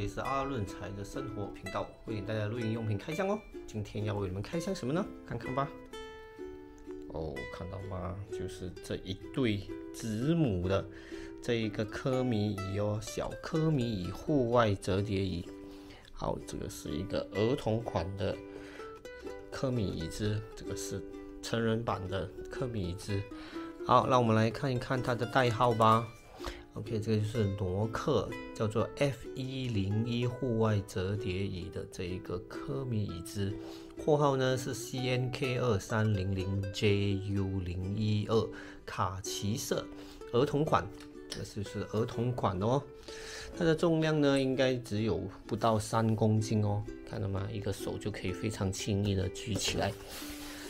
里是阿润财的生活频道，为大家录音用品开箱哦。今天要为你们开箱什么呢？看看吧。哦，看到吗？就是这一对子母的这一个科米椅哦，小科米椅户外折叠椅。好，这个是一个儿童款的科米椅子，这个是成人版的科米椅子。好，让我们来看一看它的代号吧。OK， 这个就是挪克，叫做 F101户外折叠椅的这一个科米椅子，货号呢是 CNK2300JU012，卡其色，儿童款，这就是儿童款哦。它的重量呢应该只有不到3公斤哦，看到吗？一个手就可以非常轻易的举起来。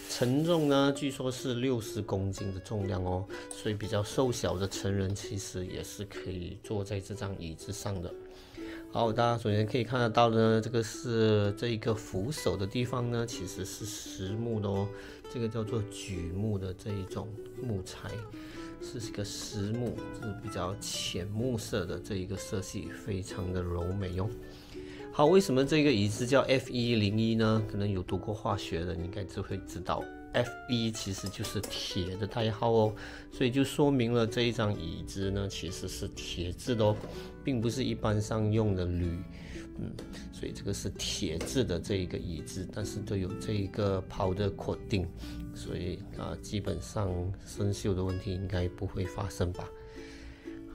承重呢，据说是60公斤的重量哦，所以比较瘦小的成人其实也是可以坐在这张椅子上的。好，大家首先可以看得到呢，这个是这一个扶手的地方呢，其实是实木的哦，这个叫做榉木的这一种木材，是一个实木，是比较浅木色的这一个色系，非常的柔美哦。好，为什么这个椅子叫 F101呢？可能有读过化学的，你应该就会知道 ，F1其实就是铁的代号哦，所以就说明了这一张椅子呢其实是铁制的哦，并不是一般上用的铝，所以这个是铁制的这一个椅子，但是都有这一个powder coating，所以基本上生锈的问题应该不会发生吧。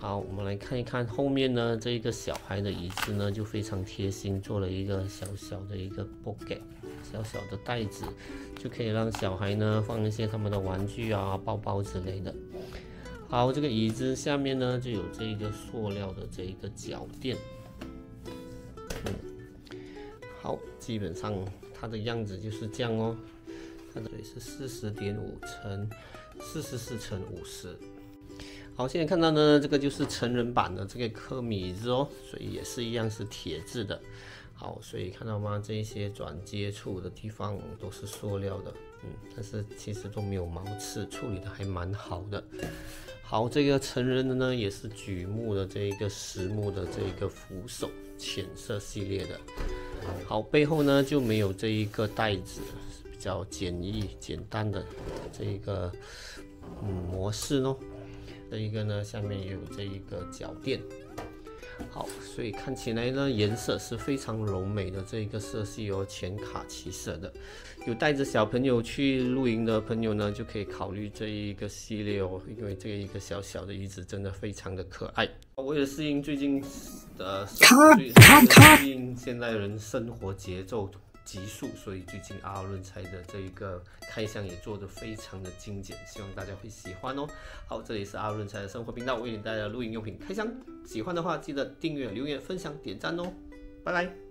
好，我们来看一看后面呢，这一个小孩的椅子呢就非常贴心，做了一个小小的一个 pocket， 小小的袋子，就可以让小孩呢放一些他们的玩具啊、包包之类的。好，这个椅子下面呢就有这一个塑料的这一个脚垫。好，基本上它的样子就是这样哦。它的是40.5乘44乘50。好，现在看到呢，这个就是成人版的这个科米椅子哦，所以也是一样是铁制的。好，所以看到吗？这一些转接处的地方都是塑料的，但是其实都没有毛刺，处理的还蛮好的。好，这个成人的呢也是榉木的这一个实木的这一个扶手，浅色系列的。好，背后呢就没有这一个带子，比较简易简单的这一个模式哦。这一个呢，下面也有这一个脚垫。好，所以看起来呢，颜色是非常柔美的这一个色系哦，浅卡其色的。有带着小朋友去露营的朋友呢，就可以考虑这一个系列哦，因为这一个小小的椅子真的非常的可爱。为了适应最近适应现代人生活节奏急速，所以最近阿润财的这一个开箱也做得非常的精简，希望大家会喜欢哦。好，这里是阿润财的生活频道，为你带来露营用品开箱，喜欢的话记得订阅、留言、分享、点赞哦，拜拜。